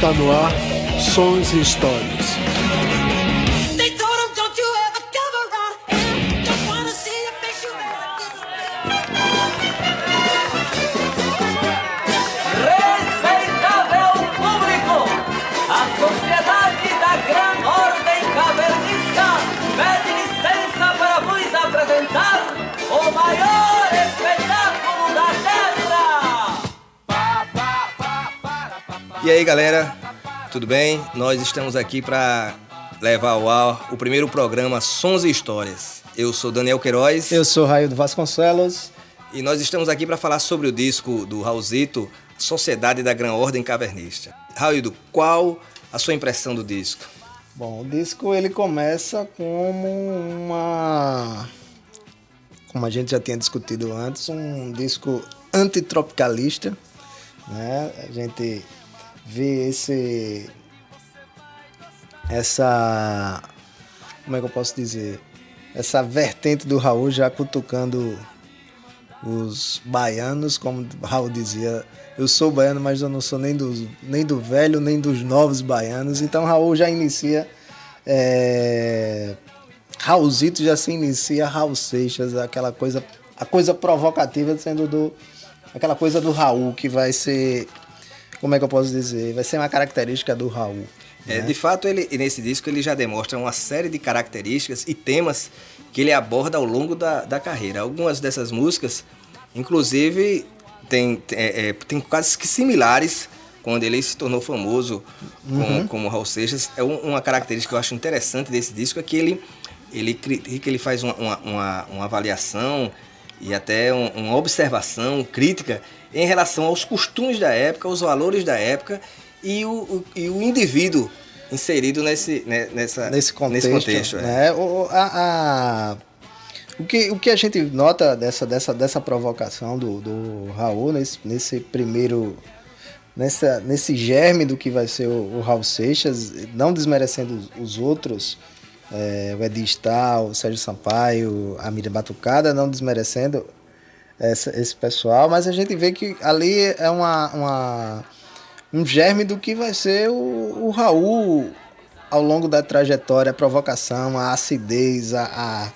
Está no ar Sons e Histórias. Respeitável público, a Sociedade da Gran Ordem Cavernista pede licença para vos apresentar o maior espetáculo da Terra! E aí, galera, tudo bem? Nós estamos aqui para levar ao ar o primeiro programa Sons e Histórias. Eu sou Daniel Queiroz. Eu sou Raildo Vasconcelos. E nós estamos aqui para falar sobre o disco do Raulzito, Sociedade da Gran Ordem Cavernista. Raildo, qual a sua impressão do disco? Bom, o disco ele começa como a gente já tinha discutido antes, um disco antitropicalista, né? A gente vê como é que eu posso dizer? Essa vertente do Raul já cutucando os baianos, como Raul dizia, eu sou baiano, mas eu não sou nem do velho, nem dos novos baianos. Então Raul já inicia, Raulzito já se inicia Raul Seixas, a coisa provocativa sendo aquela coisa do Raul, que vai ser, como é que eu posso dizer, vai ser uma característica do Raul. Né? De fato, nesse disco ele já demonstra uma série de características e temas que ele aborda ao longo da carreira. Algumas dessas músicas, inclusive, tem quase que similares quando ele se tornou famoso como Raul Seixas. É uma característica que eu acho interessante desse disco, é que ele faz uma avaliação e até uma observação crítica em relação aos costumes da época, aos valores da época e o indivíduo inserido nesse contexto. Né? O que a gente nota dessa provocação do Raul nesse germe do que vai ser o Raul Seixas, não desmerecendo os outros, o Edi Stal, o Sérgio Sampaio, a Miriam Batucada, não desmerecendo esse pessoal, mas a gente vê que ali é um germe do que vai ser o Raul ao longo da trajetória, a provocação, a acidez, a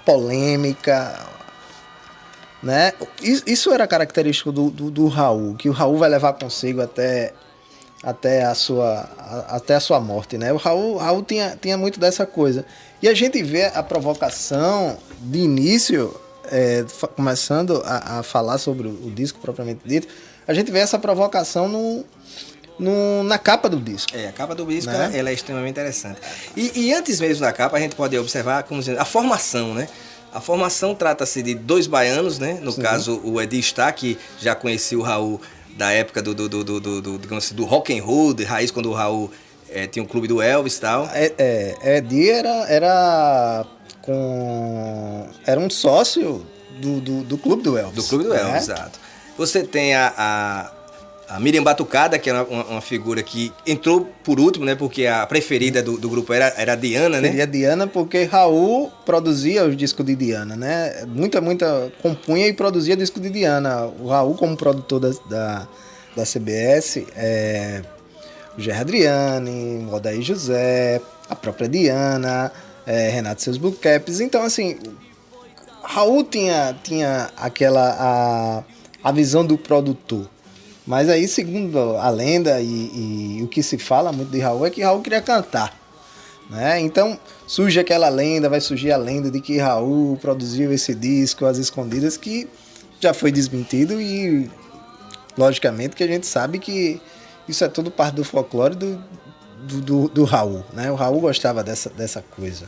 polêmica, né? Isso era característico do Raul, que o Raul vai levar consigo até a sua morte, né? O Raul tinha muito dessa coisa. E a gente vê a provocação de início, começando a falar sobre o disco propriamente dito, a gente vê essa provocação na capa do disco. A capa do disco, né? Ela é extremamente interessante. E antes mesmo da capa, a gente pode observar a formação, né? A formação trata-se de dois baianos, né? No caso, o Edi Stal, que já conhecia o Raul da época digamos assim, do rock and roll, de raiz, quando o Raul tinha um clube do Elvis e tal. Edi era um sócio do clube do Elvis. Do clube do Elvis, exato. Você tem a Miriam Batucada, que é uma figura que entrou por último, né? Porque a preferida do grupo era a Diana, né? Seria a Diana, porque Raul produzia os discos de Diana, né? Muita compunha e produzia disco de Diana. O Raul, como produtor da CBS, o Gerry Adriane, o Odair José, a própria Diana, Renato e seus Blue Caps. Então, assim, Raul tinha a visão do produtor. Mas aí, segundo a lenda e o que se fala muito de Raul, é que Raul queria cantar, né? Então vai surgir a lenda de que Raul produziu esse disco às escondidas, que já foi desmentido e, logicamente, que a gente sabe que isso é tudo parte do folclore do Raul, né? O Raul gostava dessa coisa,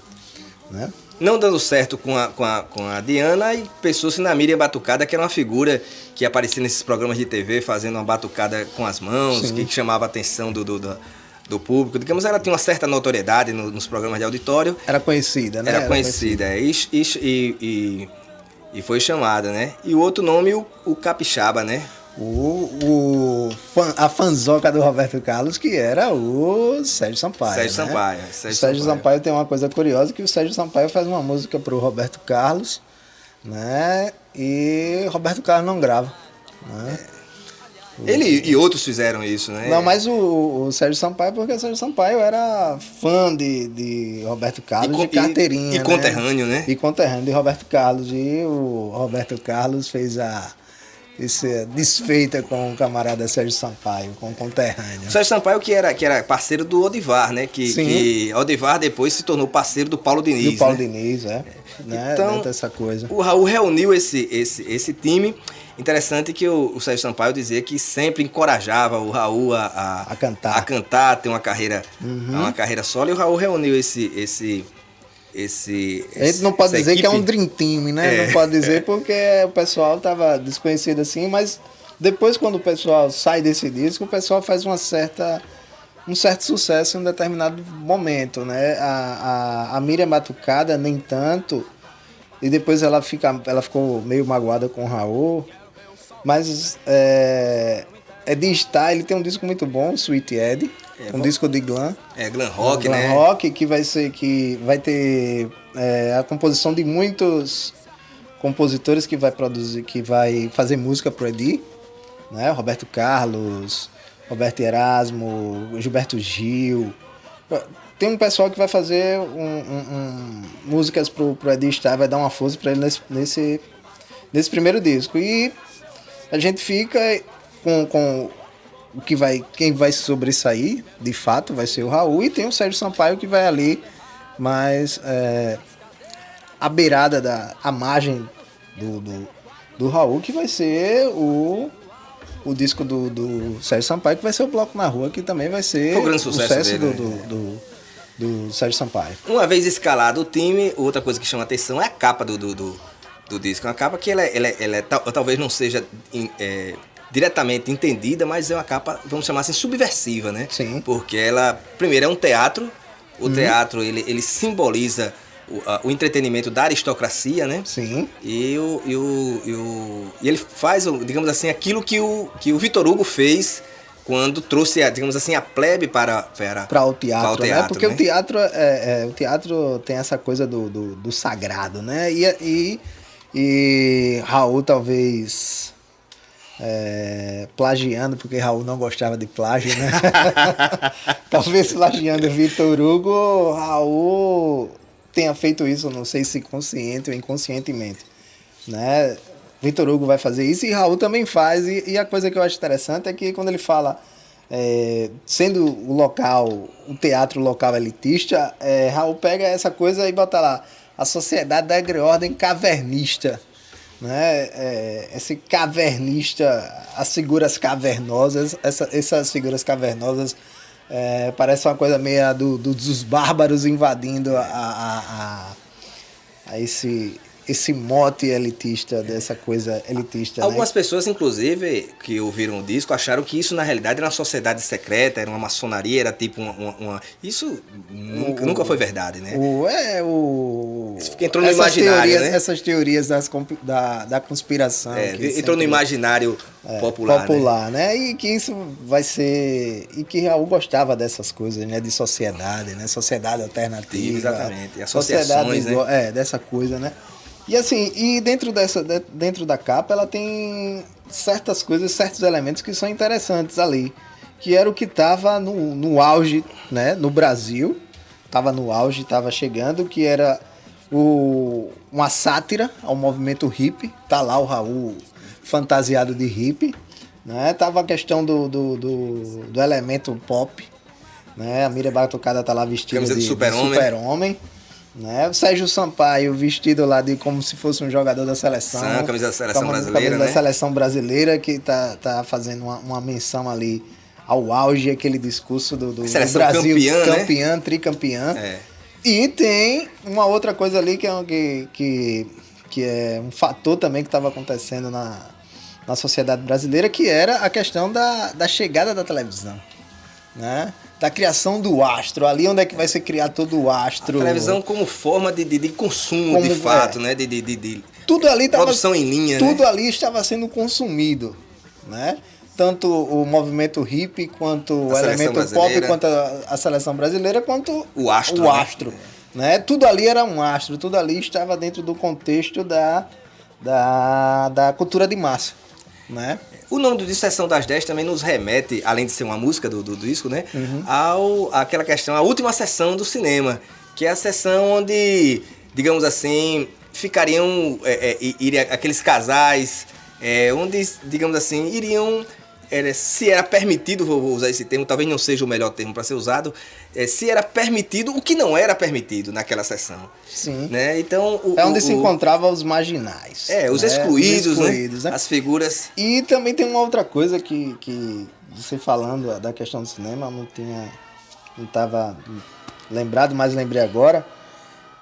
né? Não dando certo com a Diana, e pensou-se na Miriam Batucada, que era uma figura que aparecia nesses programas de TV fazendo uma batucada com as mãos, que chamava a atenção do público. Digamos, ela tinha uma certa notoriedade nos programas de auditório. Era conhecida, né? Era conhecida. E foi chamada, né? E o outro nome, o Capixaba, né? A fanzoca do Roberto Carlos, que era o Sérgio Sampaio. Sérgio Sampaio tem uma coisa curiosa, que o Sérgio Sampaio faz uma música pro Roberto Carlos, né? E Roberto Carlos não grava, né? Ele e outros fizeram isso, né? Não, mas o Sérgio Sampaio, porque o Sérgio Sampaio era fã de Roberto Carlos, de carteirinha. E conterrâneo, né? E conterrâneo de Roberto Carlos. E o Roberto Carlos fez essa desfeita com o camarada Sérgio Sampaio, com o conterrâneo. O Sérgio Sampaio que era parceiro do Odivar, né? Sim. Que Odivar depois se tornou parceiro do Paulo Diniz. Do Paulo né? Diniz, né? Então, Essa coisa. O Raul reuniu esse time. Interessante que o Sérgio Sampaio dizia que sempre encorajava o Raul a cantar, a ter uma carreira solo. E o Raul reuniu esse A gente não pode dizer que é um Dream Team, né? Não pode dizer porque o pessoal tava desconhecido assim, mas depois quando o pessoal sai desse disco, o pessoal faz um certo sucesso em um determinado momento, né? A Miriam Batucada nem tanto, e depois ela ficou meio magoada com o Raul, mas Ed Star, ele tem um disco muito bom, Sweet Ed, um disco de glam. Glam rock, né? Glam rock, que vai ter a composição de muitos compositores que vai fazer música pro Edi, né? Roberto Carlos, Roberto Erasmo, Gilberto Gil. Tem um pessoal que vai fazer músicas pro Edi Star, vai dar uma força para ele nesse primeiro disco. E a gente fica com quem vai sobressair, de fato, vai ser o Raul, e tem o Sérgio Sampaio que vai ali mais à beirada a margem do Raul, que vai ser o disco do Sérgio Sampaio, que vai ser o Bloco na Rua, que também vai ser o grande sucesso dele, do Sérgio Sampaio. Uma vez escalado o time, outra coisa que chama atenção é a capa do disco. É uma capa que ela talvez não seja diretamente entendida, mas é uma capa, vamos chamar assim, subversiva, né? Sim. Porque ela, primeiro, é um teatro. O teatro, ele simboliza o entretenimento da aristocracia, né? Sim. E ele faz, digamos assim, aquilo que o Vitor Hugo fez quando trouxe, digamos assim, a plebe para o teatro, né? Porque né? o teatro tem essa coisa do sagrado, né? E Raul talvez plagiando, porque Raul não gostava de plágio, né? Talvez plagiando Vitor Hugo, Raul tenha feito isso, não sei se consciente ou inconscientemente, né? Vitor Hugo vai fazer isso e Raul também faz, e a coisa que eu acho interessante é que quando ele fala, sendo o teatro local elitista, Raul pega essa coisa e bota lá, a sociedade da ordem cavernista, né? Esse cavernista, as figuras cavernosas, essas figuras cavernosas parece uma coisa meio dos bárbaros invadindo a esse mote elitista, dessa coisa elitista. Algumas pessoas, inclusive, que ouviram o disco, acharam que isso, na realidade, era uma sociedade secreta, era uma maçonaria, era tipo uma... Isso nunca foi verdade, né? Isso entrou no imaginário, né? Essas teorias da conspiração. Entrou no imaginário popular, né? E que isso vai ser... E que Raul gostava dessas coisas, né? De sociedade, né? Sociedade alternativa. Exatamente. E associações, né? Dessa coisa, né? E assim, dentro da capa, ela tem certas coisas, certos elementos que são interessantes ali. Que era o que estava no auge, né? No Brasil. Estava no auge, estava chegando, que era uma sátira ao movimento hippie. Tá lá o Raul fantasiado de hippie, né? Tava a questão do elemento pop, né? A Miriam Batucada tá lá vestida de super-homem. Né? O Sérgio Sampaio vestido lá como se fosse um jogador da seleção. Camisa da seleção brasileira, camisa né? da seleção brasileira, que tá fazendo uma menção ali ao auge, aquele discurso do Brasil campeã, né? Tricampeã. E tem uma outra coisa ali que é um fator também que estava acontecendo na sociedade brasileira, que era a questão da chegada da televisão, né? Da criação do astro, ali onde é que vai ser criado todo o astro. A televisão como forma de consumo, de fato, né? Tudo ali produção em linha, tudo né? ali estava sendo consumido, né? Tanto o movimento hippie, quanto o elemento pop, quanto a seleção brasileira, quanto o astro. Né? Tudo ali era um astro, tudo ali estava dentro do contexto da cultura de massa. né? O nome do disco Sessão das 10 também nos remete, além de ser uma música do disco, né? Àquela questão, a última sessão do cinema, que é a sessão onde, digamos assim, ficariam aqueles casais, onde, digamos assim, iriam... se era permitido, vou usar esse termo, talvez não seja o melhor termo para ser usado, se era permitido o que não era permitido naquela sessão. Sim. Né? Então, onde se encontravam os marginais. Os excluídos, né? As figuras. E também tem uma outra coisa que você falando da questão do cinema, não estava lembrado, mas lembrei agora,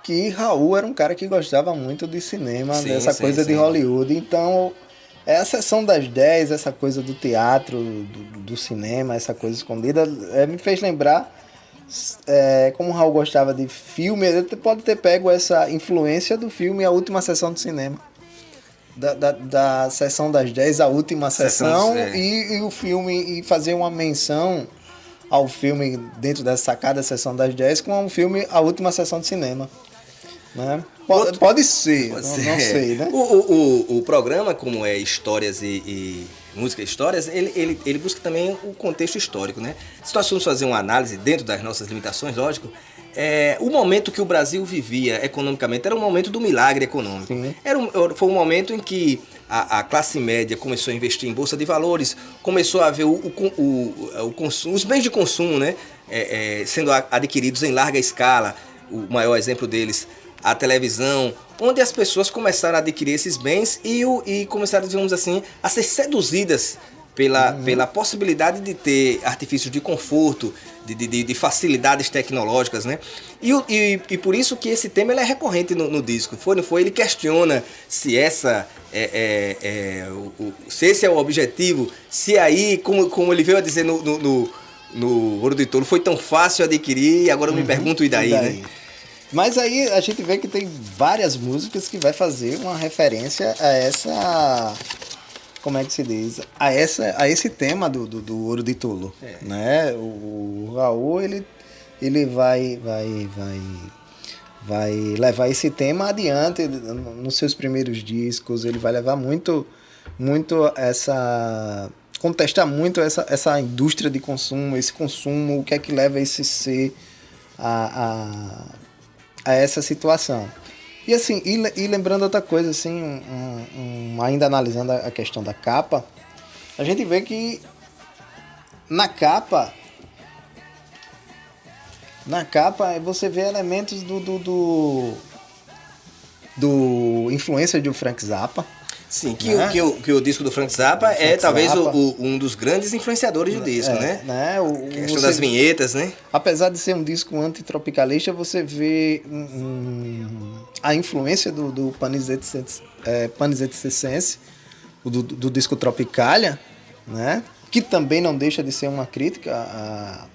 que Raul era um cara que gostava muito de cinema, dessa coisa de Hollywood. Então... a sessão das 10, essa coisa do teatro, do cinema, essa coisa escondida, me fez lembrar como o Raul gostava de filme. Ele pode ter pego essa influência do filme A Última Sessão do Cinema. Da sessão das 10, a última sessão, e o filme, e fazer uma menção ao filme dentro dessa sacada Sessão das 10 com o filme A Última Sessão de Cinema. Né? Pode ser, não sei, né? O programa, como é Histórias e Música e Histórias, ele busca também o contexto histórico, né? Se nós formos fazer uma análise dentro das nossas limitações, lógico, o momento que o Brasil vivia economicamente era um momento do milagre econômico. Foi um momento em que a classe média começou a investir em bolsa de valores, começou a ver os bens de consumo, né? Sendo adquiridos em larga escala. O maior exemplo deles, a televisão, onde as pessoas começaram a adquirir esses bens e começaram, digamos assim, a ser seduzidas pela possibilidade de ter artifícios de conforto, de facilidades tecnológicas, né? E por isso que esse tema ele é recorrente no disco. Não foi? Ele questiona se se esse é o objetivo, se aí, como ele veio a dizer no Ouro de Tolo, foi tão fácil adquirir, e agora eu me pergunto, e daí, né? Mas aí a gente vê que tem várias músicas que vai fazer uma referência a essa... Como é que se diz? A esse tema do Ouro de Tolo. Né? O Raul, ele vai levar esse tema adiante nos seus primeiros discos. Ele vai levar muito contestar muito essa indústria de consumo, esse consumo, o que é que leva esse ser a essa situação. E assim, e lembrando outra coisa, assim, ainda analisando a questão da capa, a gente vê que na capa você vê elementos do influência de Frank Zappa. Sim, que o disco do Frank Zappa talvez um dos grandes influenciadores do disco, né? A questão das vinhetas, né? Apesar de ser um disco antitropicalista, você vê a influência do Panisette Circense, do disco Tropicália, né? Que também não deixa de ser uma crítica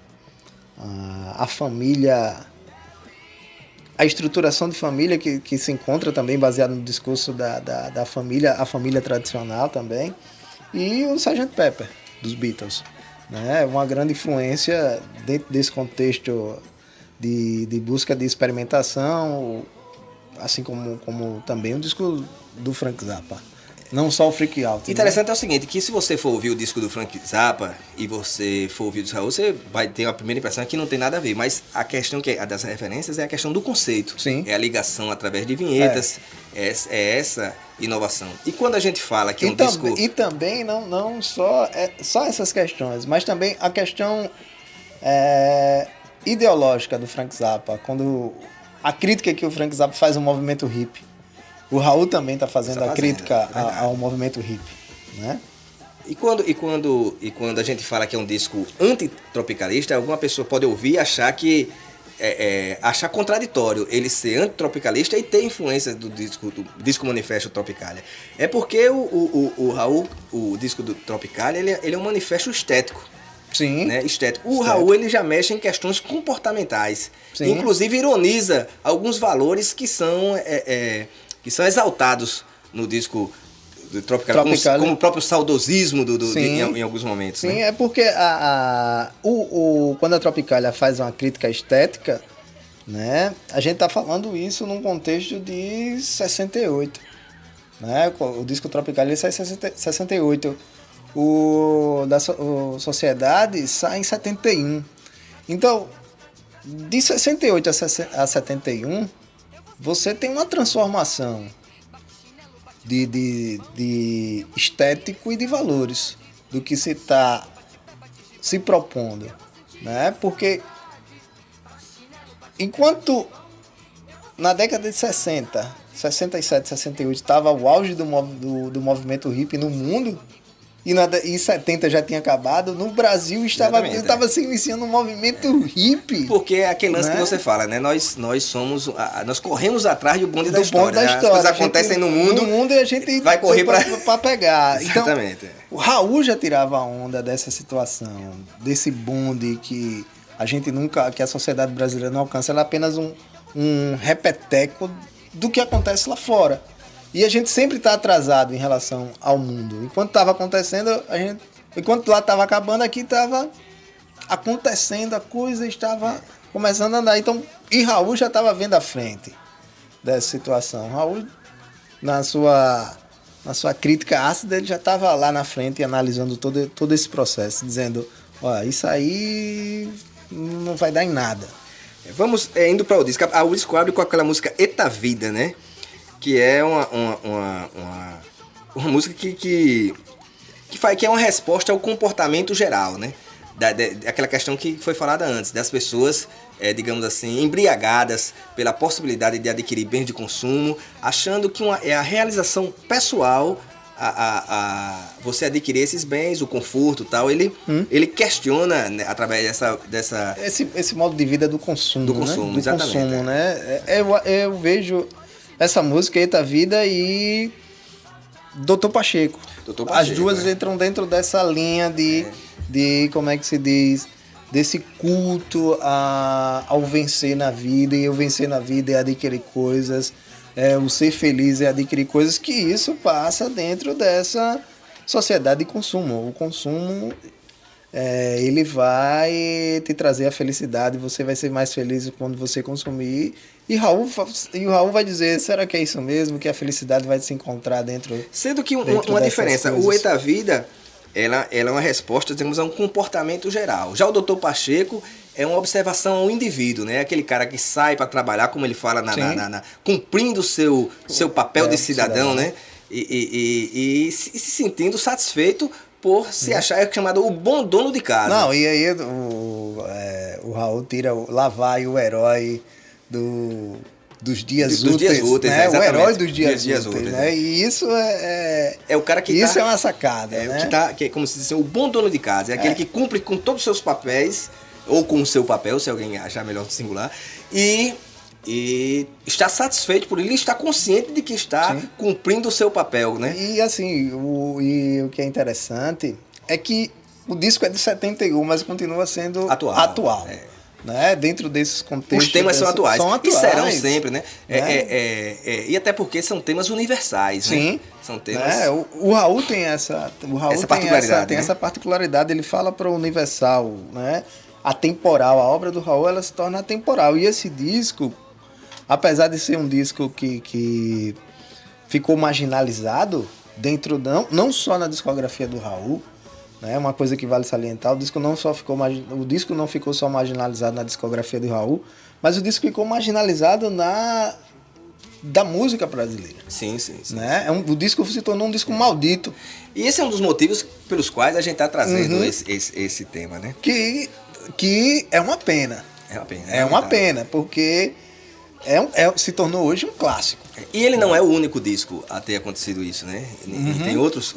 à família... A estruturação de família que se encontra também baseado no discurso da família, a família tradicional também. E o Sgt. Pepper, dos Beatles. Né? Uma grande influência dentro desse contexto de busca de experimentação, assim como também o disco do Frank Zappa. Não só o Freak Out. Interessante, né? É o seguinte, que se você for ouvir o disco do Frank Zappa e você for ouvir o do Raul, você vai ter a primeira impressão que não tem nada a ver. Mas a questão das referências é a questão do conceito. Sim. É a ligação através de vinhetas. É essa inovação. E quando a gente fala que é um disco... E também não só essas questões, mas também a questão ideológica do Frank Zappa. Quando a crítica que o Frank Zappa faz ao movimento hippie. O Raul também está fazendo a crítica ao movimento hippie, né? E quando a gente fala que é um disco antitropicalista, alguma pessoa pode ouvir e achar achar contraditório ele ser antitropicalista e ter influências do disco Manifesto Tropicália. É porque o Raul, o disco do Tropicália, ele é um manifesto estético. Sim. Né? Estético. O Raul, ele já mexe em questões comportamentais. Sim. Inclusive ironiza alguns valores que são exaltados no disco do Tropicália. Como o próprio saudosismo em alguns momentos. Sim, né? É porque quando a Tropicália faz uma crítica estética, né, a gente está falando isso num contexto de 68. né? O disco Tropicália sai em 68. O Sociedade sai em 71. Então, de 68 a 71, você tem uma transformação de estético e de valores do que se está se propondo, né? Porque enquanto na década de 60, 67, 68 estava o auge do movimento hippie no mundo, e em 70 já tinha acabado, no Brasil estava se iniciando um movimento hippie. Porque é aquele lance, né, que você fala, né? Nós corremos atrás do bonde da história. As coisas acontecem no mundo e a gente vai correr para pegar. Exatamente. Então, o Raul já tirava onda dessa situação, desse bonde que a gente nunca, que a sociedade brasileira não alcança. Ela é apenas um repeteco do que acontece lá fora. E a gente sempre está atrasado em relação ao mundo. Enquanto estava acontecendo, enquanto lá estava acabando, aqui estava acontecendo, a coisa estava começando a andar. Então, e Raul já estava vendo à frente dessa situação. Raul, na sua crítica ácida, ele já estava lá na frente analisando todo esse processo, dizendo, ó, isso aí não vai dar em nada. Vamos indo para o disco. O disco abre com aquela música Eta Vida, né? Que é uma música que é uma resposta ao comportamento geral, né? Aquela questão que foi falada antes, das pessoas, digamos assim, embriagadas pela possibilidade de adquirir bens de consumo, achando que é a realização pessoal você adquirir esses bens, o conforto e tal. Ele questiona, né, através dessa... Esse modo de vida do consumo, do consumo, né? Do exatamente, consumo, né? Eu vejo essa música, Eita Vida, e Dr. Pacheco. As duas entram dentro dessa linha de como é que se diz, desse culto ao vencer na vida, e o vencer na vida é adquirir coisas, o ser feliz é adquirir coisas, que isso passa dentro dessa sociedade de consumo. O consumo, ele vai te trazer a felicidade, você vai ser mais feliz quando você consumir. E o Raul vai dizer, será que é isso mesmo? Que a felicidade vai se encontrar dentro... Sendo que uma diferença, coisas. O Eita Vida, ela é uma resposta, digamos, a um comportamento geral. Já o Dr. Pacheco é uma observação ao indivíduo, né? Aquele cara que sai para trabalhar, como ele fala, cumprindo o seu papel de cidadão, né? E se sentindo satisfeito por se achar chamado o bom dono de casa. Não, e aí o Raul tira lá vai o herói dos dias úteis, né? O herói dos dias úteis, né? E isso é o cara que isso é uma sacada, né? Que é como se diz, o bom dono de casa, é aquele que cumpre com todos os seus papéis, ou com o seu papel, se alguém achar melhor singular, e está satisfeito por ele, está consciente de que está cumprindo o seu papel, né? E assim, o que é interessante é que o disco é de 71, mas continua sendo atual. Né? Dentro desses contextos. Os temas são atuais. E serão sempre, né? Né? E até porque são temas universais, sim, né? São temas... O Raul tem essa particularidade. Tem essa particularidade, ele fala para o universal, né? Atemporal. A obra do Raul, ela se torna atemporal. E esse disco, apesar de ser um disco que ficou marginalizado dentro, não só na discografia do Raul, né? Uma coisa que vale salientar, o disco não ficou só marginalizado na discografia do Raul, mas o disco ficou marginalizado da música brasileira. Sim. Né? O disco se tornou um disco maldito. E esse é um dos motivos pelos quais a gente está trazendo esse tema, né? Que é uma pena. É uma pena, porque se tornou hoje um clássico. E ele não é o único disco a ter acontecido isso, né? E tem outros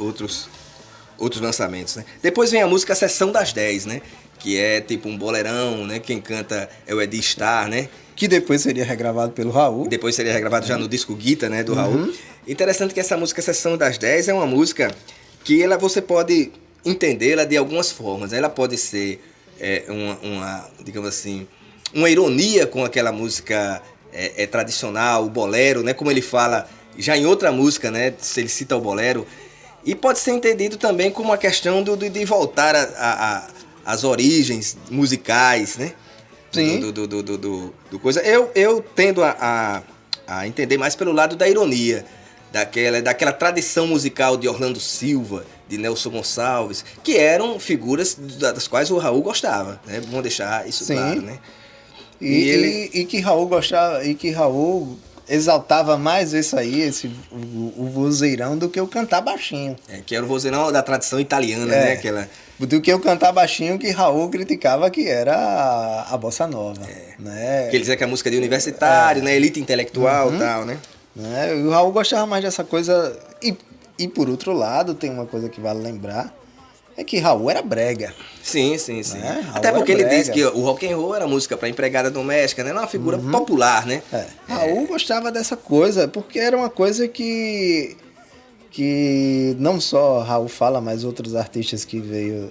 lançamentos, né? Depois vem a música Sessão das 10, né? Que é tipo um boleirão, né? Quem canta é o Edi Star, né? Que depois seria regravado pelo Raul. Depois seria regravado já no disco Guita, né? Do Raul. Interessante que essa música Sessão das 10 é uma música que você pode entendê-la de algumas formas. Ela pode ser digamos assim, uma ironia com aquela música tradicional, o bolero, né? Como ele fala já em outra música, né? Se ele cita o bolero. E pode ser entendido também como uma questão de voltar às origens musicais, né? Sim. Do coisa. Eu tendo a entender mais pelo lado da ironia. daquela tradição musical de Orlando Silva, de Nelson Gonçalves, que eram figuras das quais o Raul gostava, né? Vamos deixar isso Sim. claro, né? E que Raul gostava, e que Raul exaltava mais isso aí, o vozeirão, do que o cantar baixinho. Que era o vozeirão da tradição italiana, né? Aquela... Do que o cantar baixinho, que Raul criticava, que era a bossa nova. Né? Que ele dizia que a música de universitário, né? Elite intelectual e tal, né? Né? E o Raul gostava mais dessa coisa. E por outro lado, tem uma coisa que vale lembrar, é que Raul era brega. Sim. Né? Até porque ele brega. diz que o rock and roll era música para empregada doméstica, né? Era uma figura popular, né? Raul gostava dessa coisa, porque era uma coisa que não só Raul fala, mas outros artistas que veio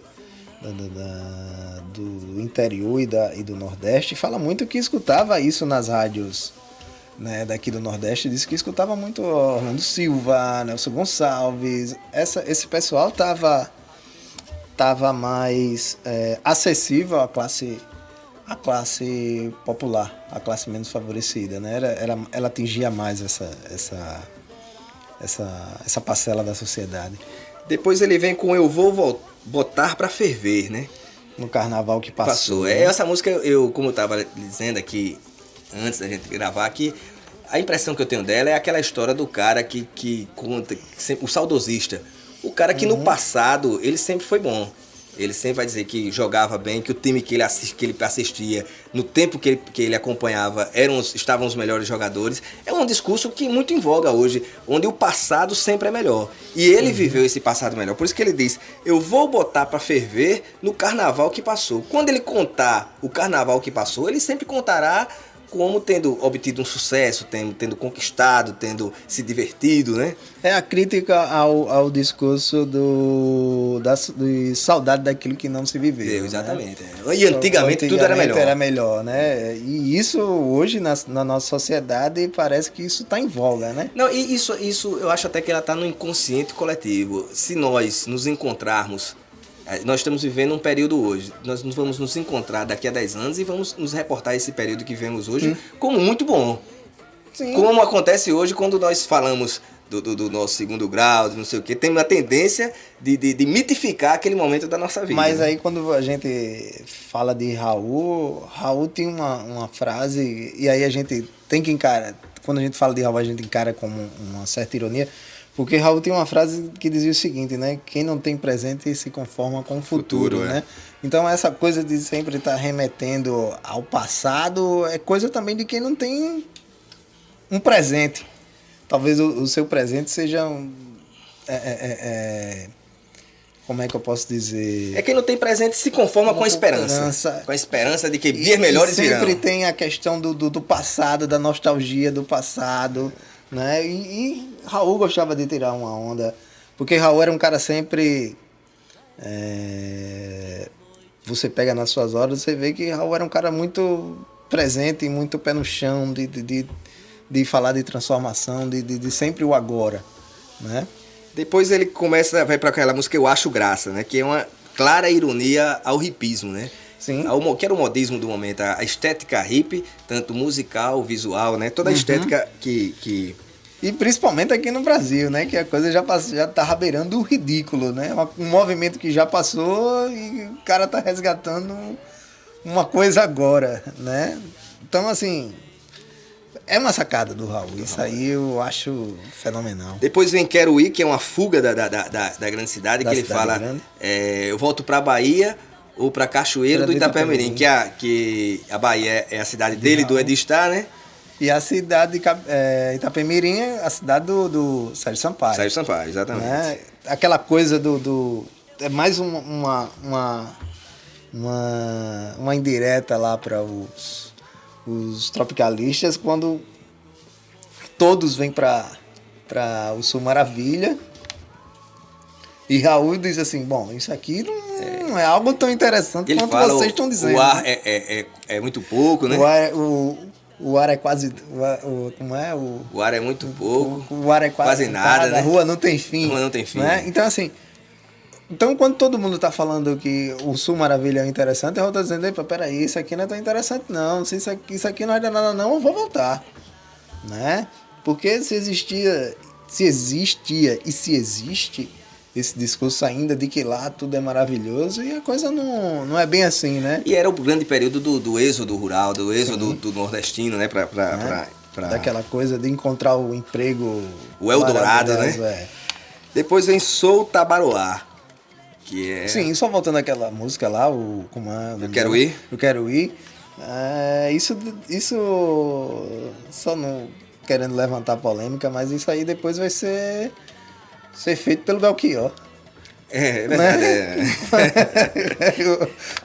do interior e do Nordeste, fala muito que escutava isso nas rádios, né, daqui do Nordeste. Disse que escutava muito Orlando Silva, Nelson Gonçalves. Esse pessoal tava mais acessível à classe popular, à classe menos favorecida, né? Ela atingia mais essa parcela da sociedade. Depois ele vem com Eu Vou Botar Pra Ferver, né? No carnaval que passou. Essa música, como eu tava dizendo aqui, antes da gente gravar aqui, a impressão que eu tenho dela é aquela história do cara que conta, o saudosista. O cara que no passado, ele sempre foi bom. Ele sempre vai dizer que jogava bem, que o time que ele assistia, no tempo que ele acompanhava, estavam os melhores jogadores. É um discurso que muito em voga hoje, onde o passado sempre é melhor. E ele viveu esse passado melhor. Por isso que ele diz, eu vou botar pra ferver no carnaval que passou. Quando ele contar o carnaval que passou, ele sempre contará como tendo obtido um sucesso, tendo conquistado, tendo se divertido, né? É a crítica ao discurso de saudade daquilo que não se viveu. Exatamente. Né? E antigamente tudo era melhor. Era melhor, né? E isso hoje na nossa sociedade parece que isso está em voga, né? Não, e isso eu acho até que ela está no inconsciente coletivo. Se nós nos encontrarmos, nós estamos vivendo um período hoje, nós vamos nos encontrar daqui a 10 anos e vamos nos reportar esse período que vivemos hoje como muito bom. Sim. Como acontece hoje quando nós falamos do nosso segundo grau, de não sei o quê, tem uma tendência de mitificar aquele momento da nossa vida. Mas né? aí quando a gente fala de Raul tem uma frase, e aí a gente tem que encarar, quando a gente fala de Raul a gente encara como uma certa ironia, porque Raul tem uma frase que dizia o seguinte, né? Quem não tem presente se conforma com o futuro, né? Então essa coisa de sempre estar remetendo ao passado é coisa também de quem não tem um presente. Talvez o seu presente seja como é que eu posso dizer? É quem não tem presente se conforma com a esperança. Com a esperança de que dias melhores virão. Sempre tem a questão do passado, da nostalgia do passado, né? E Raul gostava de tirar uma onda, porque Raul era um cara sempre... você pega nas suas horas, você vê que Raul era um cara muito presente, muito pé no chão, de falar de transformação, de sempre o agora, né? Depois ele vai para aquela música Eu Acho Graça, né? Que é uma clara ironia ao hipismo, né? Sim. Que era o modismo do momento, a estética hippie, tanto musical, visual, né? Toda a estética que... E principalmente aqui no Brasil, né? Que a coisa já tá beirando o ridículo, né? Um movimento que já passou e o cara tá resgatando uma coisa agora, né? Então, assim... É uma sacada do Raul, isso aí eu acho fenomenal. Depois vem Quero Ir, que é uma fuga da grande cidade, que ele fala, eu volto pra Bahia ou pra Cachoeiro do Itapemirim, que a Bahia é a cidade dele, do Edistar, né? E a cidade de Itapemirim é a cidade do Sérgio Sampaio. Sérgio Sampaio, exatamente. Né? Aquela coisa é mais uma indireta lá para os tropicalistas, quando todos vêm para o Sul Maravilha e Raul diz assim, bom, isso aqui não é algo tão interessante quanto vocês estão dizendo. O ar é muito pouco, né? O ar é quase... como é? O ar é muito pouco. O ar é quase nada, né? A rua não tem fim. A rua não tem fim. Né? Então, assim... Então, quando todo mundo tá falando que o Sul Maravilha é interessante, eu tô dizendo, epa, peraí, isso aqui não é tão interessante não. Se isso aqui não é nada não, eu vou voltar. Né? Porque se se existia e se existe esse discurso ainda de que lá tudo é maravilhoso e a coisa não é bem assim, né? E era o grande período do êxodo rural, do êxodo do nordestino, né? Daquela coisa de encontrar o emprego... O Eldorado, né? maravilhoso, é. Depois vem Sou Tabaroá, que é... Sim, só voltando àquela música lá, o comando... Eu Quero Ir. Eu Quero Ir. Isso só não querendo levantar polêmica, mas isso aí depois vai ser feito pelo Belchior. É verdade.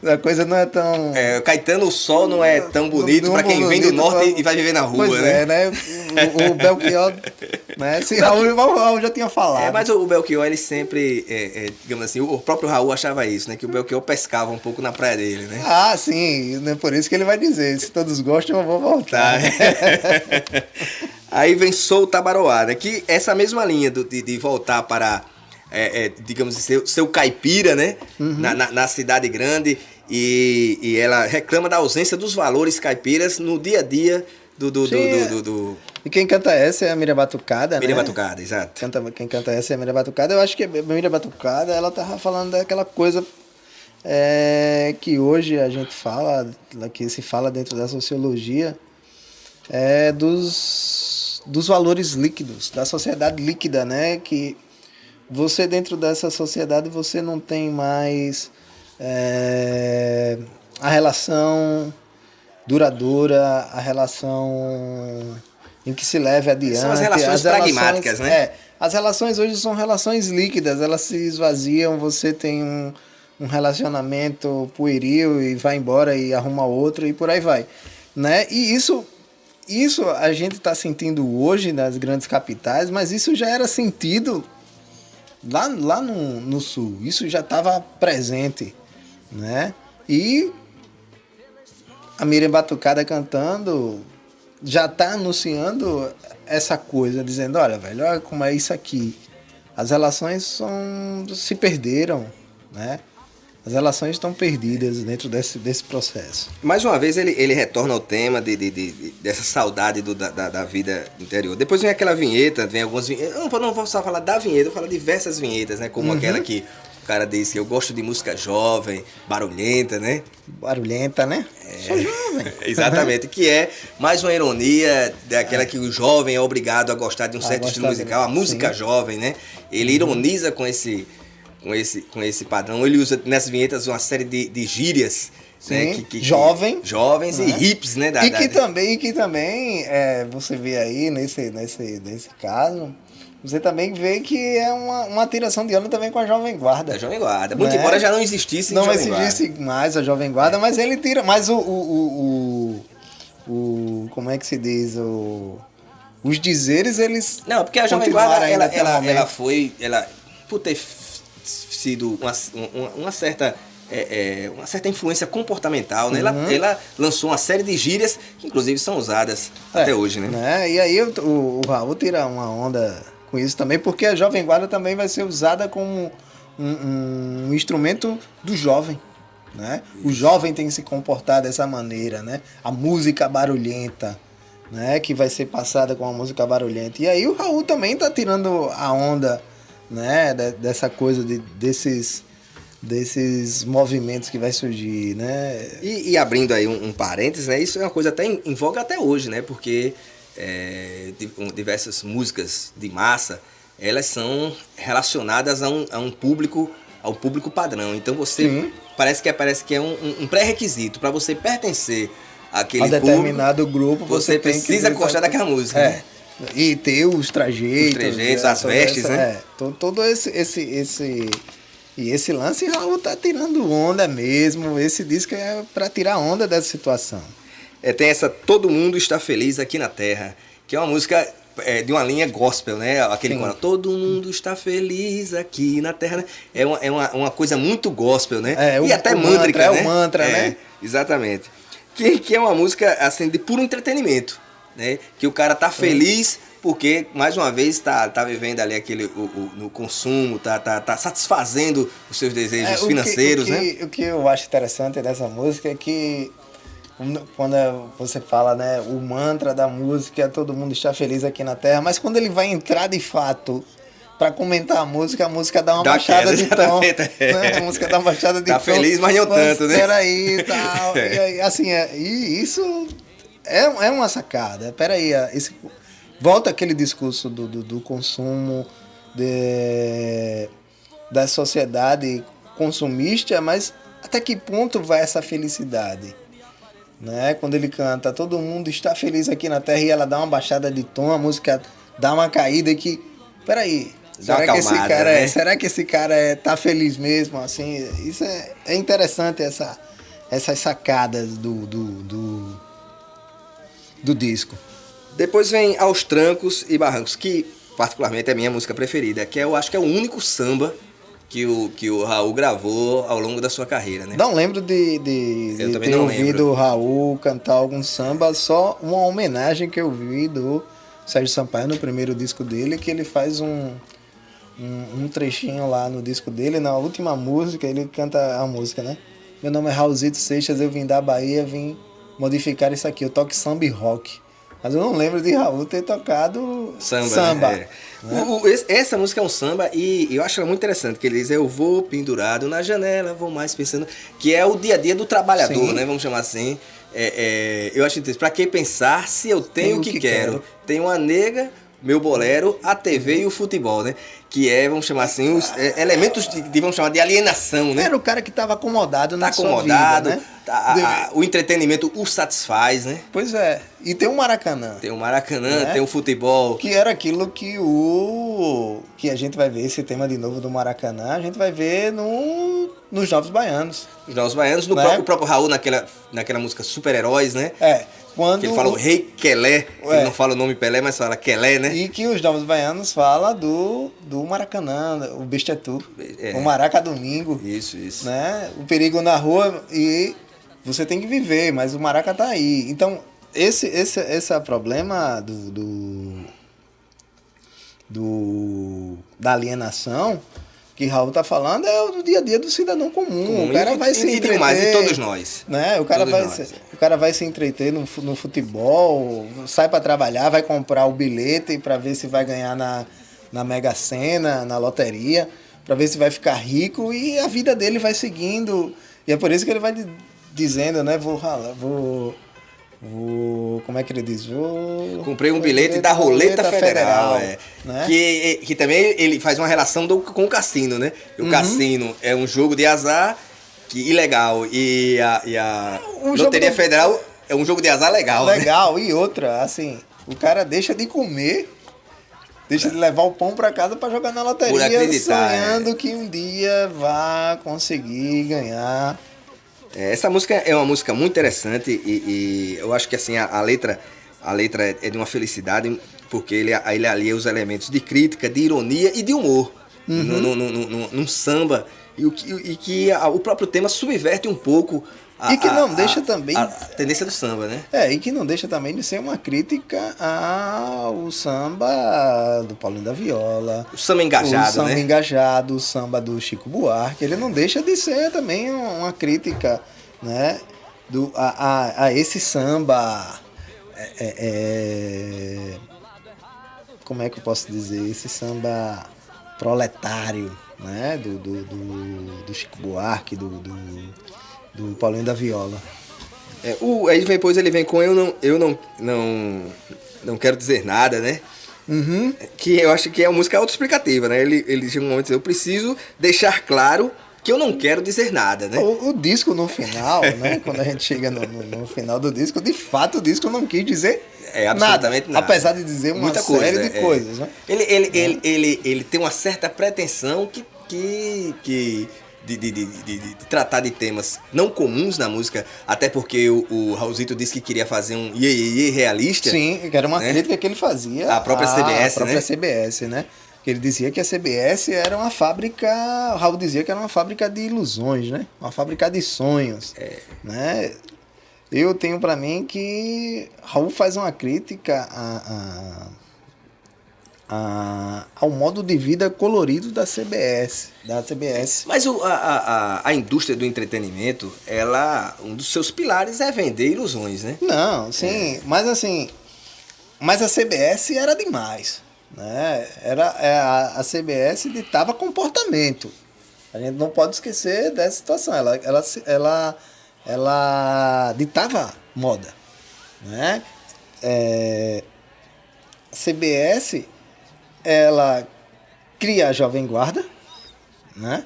A coisa não é tão... Caetano, o sol não é tão bonito para quem vem do norte e vai viver na rua, pois né? né? O Belchior, né? Se Raul já tinha falado. Mas o Belchior, ele sempre, digamos assim, o próprio Raul achava isso, né? Que o Belchior pescava um pouco na praia dele, né? Ah, sim, né? Por isso que ele vai dizer, se todos gostam, eu vou voltar. Tá. Aí vem Sou Tabaroá, né? Que essa mesma linha de voltar para... digamos assim, seu caipira, né? Uhum. Na cidade grande, e ela reclama da ausência dos valores caipiras no dia a dia do E quem canta essa é a Miriam Batucada, Miriam né? Batucada, exato. Quem canta essa é a Miriam Batucada. Eu acho que a Miriam Batucada, ela tava falando daquela coisa que hoje a gente fala, que se fala dentro da sociologia, dos valores líquidos, da sociedade líquida, né? Que você, dentro dessa sociedade, você não tem mais a relação duradoura, a relação em que se leve adiante. São as relações pragmáticas, né? As relações hoje são relações líquidas, elas se esvaziam, você tem um relacionamento pueril e vai embora e arruma outro e por aí vai, né? E isso a gente está sentindo hoje nas grandes capitais, mas isso já era sentido lá no sul, isso já estava presente, né? E a Miriam Batucada cantando já está anunciando essa coisa, dizendo, olha, velho, olha como é isso aqui. As relações se perderam, né? As relações estão perdidas dentro desse processo. Mais uma vez ele retorna ao tema dessa saudade da vida interior. Depois vem aquela vinheta, vem algumas vinhetas. Eu não vou só falar da vinheta, eu vou falar diversas vinhetas, né? Como aquela que o cara disse que eu gosto de música jovem, barulhenta, né? Barulhenta, né? Sou jovem. Exatamente, que é mais uma ironia daquela que o jovem é obrigado a gostar de um certo estilo musical, a música jovem, né? Ele ironiza com esse padrão. Ele usa nessas vinhetas uma série de gírias, né? Jovens e hips, né? Que também você vê aí nesse caso, você também vê que é uma tiração de onda também com a Jovem Guarda. Da Jovem Guarda. Muito embora já não existisse mais a Jovem Guarda, mas ele tira. Mas como é que se diz? Os dizeres, eles. Não, porque a Jovem Guarda, ela foi. Por ter sido uma certa influência comportamental, né? Ela lançou uma série de gírias que inclusive são usadas até hoje, né? E aí o Raul tira uma onda com isso também, porque a Jovem Guarda também vai ser usada como um instrumento do jovem, né? O jovem tem que se comportar dessa maneira, né? A música barulhenta, né? Que vai ser passada com a música barulhenta. E aí o Raul também tá tirando a onda, né? Dessa coisa desses movimentos que vai surgir, né? E abrindo aí um parênteses, né? Isso é uma coisa até em voga até hoje, né? Porque diversas músicas de massa, elas são relacionadas a um público, ao público padrão. Então você parece que é um pré-requisito para você pertencer àquele a determinado grupo. Você precisa gostar daquela música. Né? E ter os trejeitos, as vestes, né? Todo e esse lance, Raul tá tirando onda mesmo. Esse disco é para tirar onda dessa situação. Tem essa Todo Mundo Está Feliz Aqui na Terra, que é uma música de uma linha gospel, né? Aquele coro, todo mundo está feliz aqui na Terra, né? É uma coisa muito gospel, né? E até mântrica, né? É o mantra, né? Exatamente. Que é uma música assim, de puro entretenimento, né? Que o cara tá feliz porque, mais uma vez, tá vivendo ali no consumo, tá satisfazendo os seus desejos financeiros, né? O que eu acho interessante dessa música é que quando você fala, né, o mantra da música, todo mundo está feliz aqui na Terra, mas quando ele vai entrar de fato para comentar a música dá uma baixada de tom. Né? A música dá uma baixada de tom. Tá feliz, mas não tanto, né? Peraí, tal. E aí, assim, e isso é uma sacada. Peraí, volta aquele discurso do consumo, da sociedade consumista, mas até que ponto vai essa felicidade? Né? Quando ele canta, todo mundo está feliz aqui na Terra, e ela dá uma baixada de tom, a música dá uma caída que... Peraí, será que esse cara tá feliz mesmo? Assim, isso é interessante, essas sacadas do disco. Depois vem Aos Trancos e Barrancos, que particularmente é a minha música preferida, que eu acho que é o único samba que o Raul gravou ao longo da sua carreira, né? Não lembro de ter ouvido o Raul cantar algum samba, só uma homenagem que eu vi do Sérgio Sampaio no primeiro disco dele, que ele faz um trechinho lá no disco dele, na última música, ele canta a música, né? Meu nome é Raulzito Seixas, eu vim da Bahia, vim modificar isso aqui, eu toco samba e rock. Mas eu não lembro de Raul ter tocado samba. Né? Essa música é um samba e eu acho ela muito interessante, que ele diz, eu vou pendurado na janela, vou mais pensando, que é o dia a dia do trabalhador, sim, né? Vamos chamar assim. Eu acho interessante, pra que pensar se eu tenho o que quero? Tenho uma nega, meu bolero, a TV e o futebol, né? Que vamos chamar assim, os elementos vamos chamar de alienação, né? Era o cara que estava acomodado na sua vida, né? O entretenimento o satisfaz, né? Pois é. E tem o Maracanã. Tem o Maracanã, né? Tem o futebol. Que era aquilo que a gente vai ver, esse tema de novo do Maracanã, a gente vai ver nos Novos Baianos. Os Novos Baianos, no próprio Raul, naquela música Super-Heróis, né? Quando que ele fala o Rei Quelé, ele não fala o nome Pelé, mas fala Quelé, né? E que os Novos Baianos fala do Maracanã, o Bicho é Tu, o Maraca Domingo. Isso. Né? O perigo na rua e você tem que viver, mas o Maraca tá aí. Então, esse problema da alienação que Raul tá falando é o dia a dia do cidadão comum. O cara vai se entreter. Mais, e todos nós. Né? O cara vai se entreter no futebol, sai para trabalhar, vai comprar o bilhete para ver se vai ganhar na Mega Sena, na loteria, para ver se vai ficar rico, e a vida dele vai seguindo. E é por isso que ele vai dizendo, né? Vou como é que ele diz? Comprei um bilhete da Roleta Federal. Né? Que também ele faz uma relação com o cassino, né? O cassino é um jogo de azar ilegal, e a Loteria Federal é um jogo de azar legal. Legal, né? E outra, assim, o cara deixa de comer, deixa de levar o pão para casa para jogar na loteria, sonhando que um dia vai conseguir ganhar. Essa música é uma música muito interessante e eu acho que assim a letra é de uma felicidade, porque ele alia os elementos de crítica, de ironia e de humor num samba, e que o próprio tema subverte um pouco e que não deixa também a tendência do samba, né? E que não deixa também de ser uma crítica ao samba do Paulinho da Viola, o samba engajado, né? Engajado, o samba do Chico Buarque, ele não deixa de ser também uma crítica, né, a esse samba, como é que eu posso dizer, esse samba proletário, né, do Chico Buarque, do Paulinho da Viola. Aí depois ele vem com Eu não quero dizer nada, né? Que eu acho que é uma música autoexplicativa, né? Ele chega um momento e diz, eu preciso deixar claro que eu não quero dizer nada, né? O disco no final, né? Quando a gente chega no final do disco, de fato o disco não quis dizer absolutamente nada. Apesar de dizer muita série de coisas, né? Ele tem uma certa pretensão de tratar de temas não comuns na música, até porque o Raulzito disse que queria fazer um iê realista. Sim, que era uma crítica que ele fazia à própria CBS, a própria CBS, né? Ele dizia que a CBS era uma fábrica, o Raul dizia que era uma fábrica de ilusões, né? Uma fábrica de sonhos, né? Eu tenho pra mim que Raul faz uma crítica ao modo de vida colorido da CBS. Mas a indústria do entretenimento, um dos seus pilares é vender ilusões, né? Não, sim, mas assim, mas a CBS era demais, né? A CBS ditava comportamento. A gente não pode esquecer dessa situação. Ela ditava moda, né? A CBS, ela cria a Jovem Guarda, né?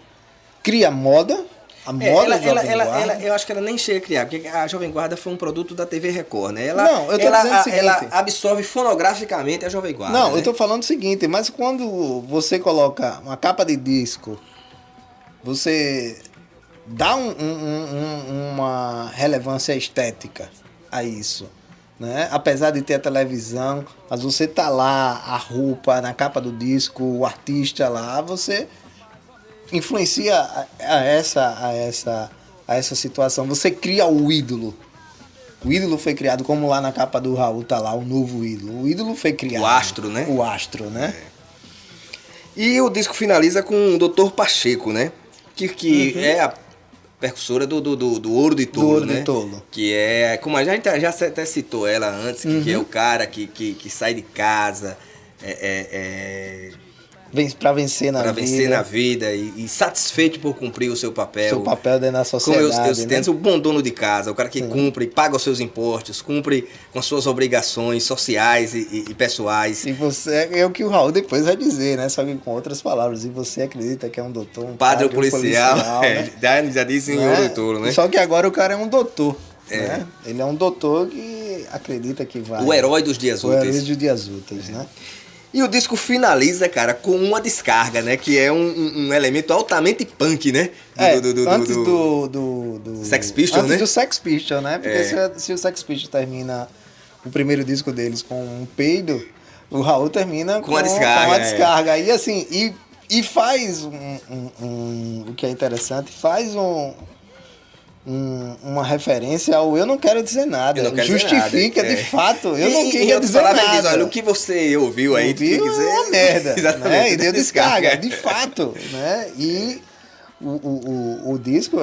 Cria moda, a moda da Jovem Guarda. Eu acho que ela nem chega a criar, porque a Jovem Guarda foi um produto da TV Record, né? Não, eu tô dizendo o seguinte. Ela absorve fonograficamente a Jovem Guarda. Não, né? eu tô falando o seguinte, mas quando você coloca uma capa de disco, você dá uma relevância estética a isso, né? Apesar de ter a televisão, mas você tá lá, a roupa na capa do disco, o artista lá, você influencia a essa situação. Você cria o ídolo. O ídolo foi criado, como lá na capa do Raul tá lá, o novo ídolo. O ídolo foi criado. O astro, né? O astro, né? E o disco finaliza com o Dr. Pacheco, né? Que é a percussora do Ouro de Tolo, Do Ouro né? de Tolo. Que é, como a gente já até citou ela antes, que é o cara que sai de casa Pra vencer na para vida. vencer na vida e satisfeito por cumprir o seu papel. Seu papel dentro da Como sociedade, eu né? o bom dono de casa, o cara que cumpre, paga os seus impostos, cumpre com as suas obrigações sociais e pessoais. E você, é o que o Raul depois vai dizer, né? Só que com outras palavras. E você acredita que é um doutor, um Padre ou um policial, né? já disse em Né? Ouro de Tolo, né? Só que agora o cara é um doutor, né? Ele é um doutor que acredita que vai... O herói dos dias O herói úteis. dos dias úteis, né? E o disco finaliza, cara, com uma descarga, né? Que é um elemento altamente punk, né? Antes do Sex Pistols, antes né? do Sex Pistols, né? Porque se o Sex Pistols termina o primeiro disco deles com um peido, o Raul termina com a descarga. uma descarga. E assim, e faz o que é interessante, faz uma referência ao eu não quero dizer nada. Eu não quero Justifica, dizer nada, de fato, eu não em queria outras dizer palavras, nada. ele diz, olha, o que você ouviu aí, tu Ouviu quer dizer... é uma merda, Exatamente, né? E deu descarga, descarga. de fato, né? E o disco,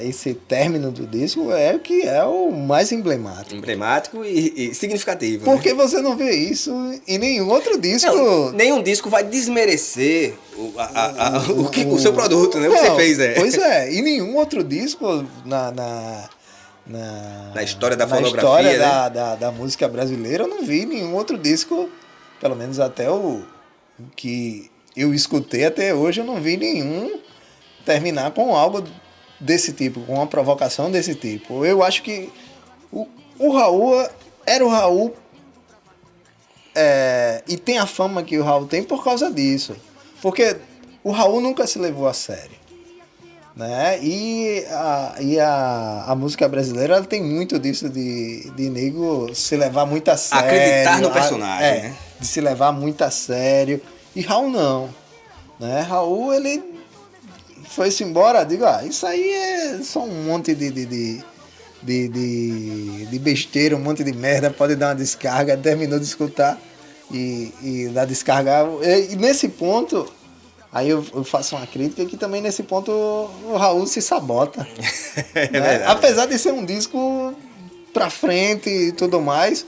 esse término do disco é o que é o mais emblemático. Emblemático e significativo, Porque você não vê isso em nenhum outro disco. Não, nenhum disco vai desmerecer o seu produto, né? O que você fez, Pois é, e nenhum outro disco na história da na fonografia, história né? da música brasileira, eu não vi nenhum outro disco, pelo menos até o que eu escutei até hoje, eu não vi nenhum terminar com algo desse tipo, com uma provocação desse tipo. Eu acho que o Raul era o Raul e tem a fama que o Raul tem por causa disso. Porque o Raul nunca se levou a sério, né? E a música brasileira, ela tem muito disso de nego se levar muito a sério. Acreditar no personagem, né? De se levar muito a sério. E Raul não, né? Raul, ele foi-se embora, digo, isso aí é só um monte de besteira, um monte de merda, pode dar uma descarga, terminou de escutar e dar descarga. E nesse ponto, aí eu faço uma crítica que também nesse ponto o Raul se sabota. Né? Apesar de ser um disco pra frente e tudo mais,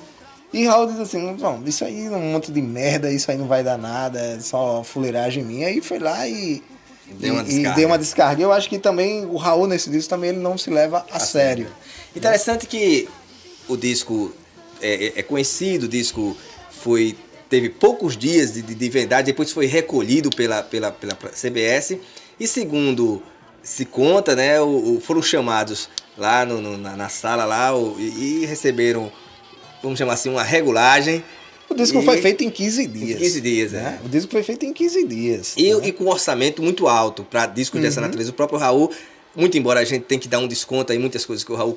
e Raul diz assim, bom, isso aí é um monte de merda, isso aí não vai dar nada, é só fuleiragem minha, e foi lá e deu uma descarga. Eu acho que também o Raul nesse disco também ele não se leva a sério. Interessante que o disco é conhecido, o disco teve poucos dias de vendagem, depois foi recolhido pela CBS e segundo se conta, né, foram chamados lá na sala lá e receberam, vamos chamar assim, uma regulagem. O disco foi feito em 15 dias. Em 15 dias, né? O disco foi feito em 15 dias. E com um orçamento muito alto para discos dessa natureza. O próprio Raul, muito embora a gente tenha que dar um desconto aí, muitas coisas que o Raul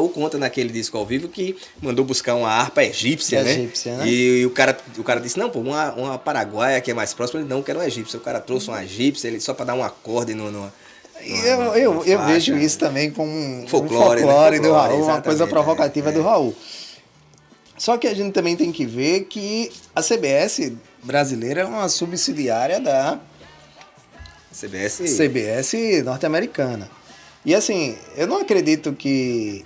conta naquele disco ao vivo que mandou buscar uma harpa egípcia, né? E o cara disse, não, pô, uma paraguaia que é mais próxima, ele não quer uma egípcia. O cara trouxe uma egípcia, ele só para dar um acorde Eu vejo isso também como um folclore do Raul, uma coisa provocativa do Raul. Só que a gente também tem que ver que a CBS, brasileira é uma subsidiária da CBS norte-americana. E assim, eu não acredito que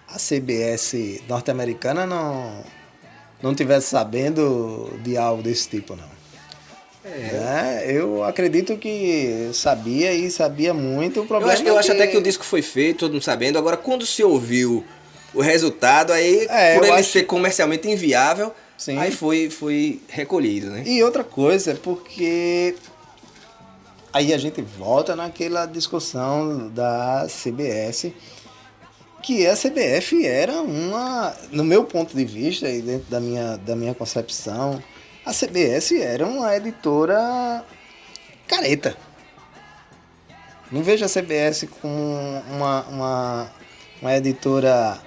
a CBS norte-americana não tivesse sabendo de algo desse tipo, não. Eu acredito que sabia e sabia muito. O problema Eu acho até que o disco foi feito, todo mundo sabendo. Agora, quando se ouviu o resultado, aí, por ele ser comercialmente inviável, sim, aí foi recolhido, né? E outra coisa, porque aí a gente volta naquela discussão da CBS, que a CBF era no meu ponto de vista e dentro da minha concepção, a CBS era uma editora careta. Não vejo a CBS como uma editora,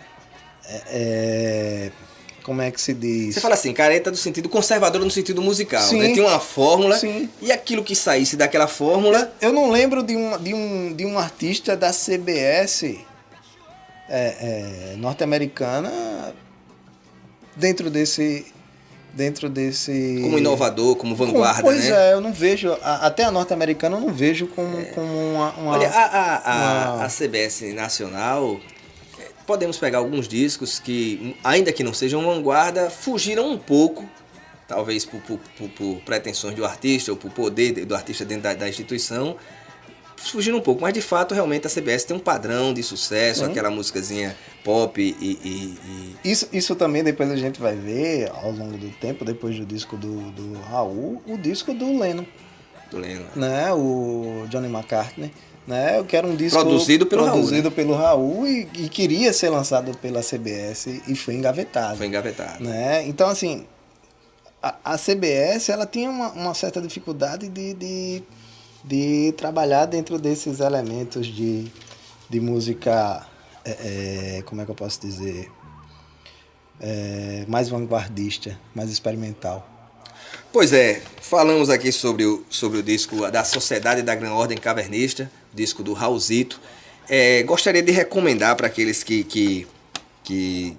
como é que se diz? Você fala assim, careta do sentido conservador no sentido musical, sim, né? Tinha uma fórmula, sim, e aquilo que saísse daquela fórmula... Eu não lembro de um artista da CBS norte-americana dentro desse... Como inovador, como vanguarda, pois né? Pois eu não vejo... Até a norte-americana eu não vejo como uma... Olha, a CBS nacional... Podemos pegar alguns discos que, ainda que não sejam vanguarda, fugiram um pouco, talvez por pretensões do artista ou por poder do artista dentro da instituição, fugiram um pouco. Mas, de fato, realmente a CBS tem um padrão de sucesso, aquela musicazinha pop Isso também depois a gente vai ver, ao longo do tempo, depois do disco do Raul, o disco do Lennon. Né? O Johnny McCartney. Né? Eu quero um disco produzido pelo Raul e queria ser lançado pela CBS e foi engavetado. Né? Então, assim, a CBS ela tinha uma certa dificuldade de trabalhar dentro desses elementos de música, como é que eu posso dizer, mais vanguardista, mais experimental. Pois é, falamos aqui sobre o disco da Sociedade da Grã Ordem Cavernista, disco do Raulzito. Gostaria de recomendar para aqueles que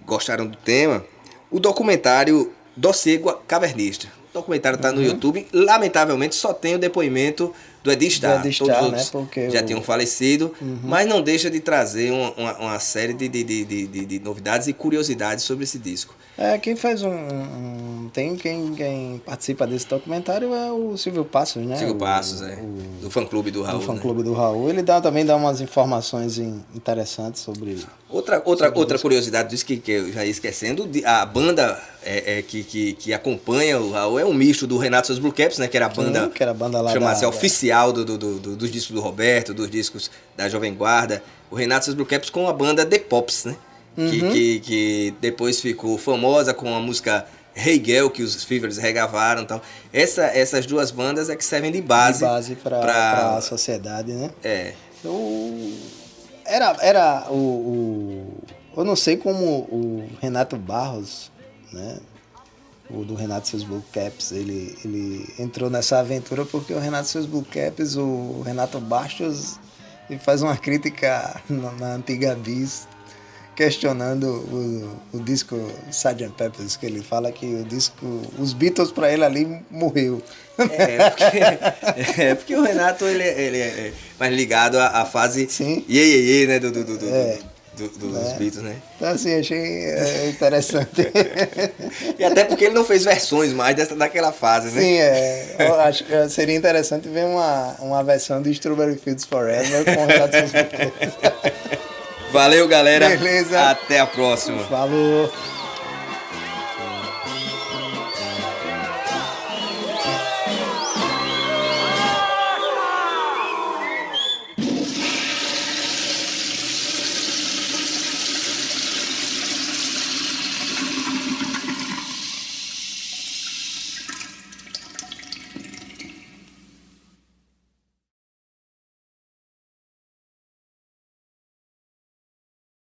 gostaram do tema o documentário Dossiê Cavernista. O documentário está no YouTube. Lamentavelmente só tem o depoimento do Edi Starr. Todos os outros, né? Porque já tinham falecido, mas não deixa de trazer uma série de novidades e curiosidades sobre esse disco. Quem faz quem participa desse documentário é o Silvio Passos, né? Silvio Passos, do fã-clube do Raul. Do fã-clube do Raul. Ele também dá umas informações interessantes sobre... Outra curiosidade disso que eu já ia esquecendo, a banda que acompanha o Raul é um misto do Renato e seus Blue Caps, né? Que era a banda lá chama-se oficial dos discos do Roberto, dos discos da Jovem Guarda. O Renato e seus Blue Caps com a banda The Pops, né? Que depois ficou famosa com a música Hey Girl, que os Fevers regravaram e tal. Essas duas bandas é que servem de base para a sociedade, né? Eu não sei como o Renato Barros, né? O do Renato e seus Blue Caps, ele entrou nessa aventura porque o Renato e seus Blue Caps, o Renato Bastos, ele faz uma crítica na antiga Bis, questionando o disco Sgt. Pepper's, que ele fala que o disco, os Beatles para ele ali morreu. Porque o Renato ele é mais ligado à fase né, dos Beatles, né? Então assim, achei interessante. E até porque ele não fez versões mais daquela fase, né? Sim, eu acho que seria interessante ver uma versão de Strawberry Fields Forever com o Renato Seus Beatles. Valeu, galera. Beleza. Até a próxima. Falou.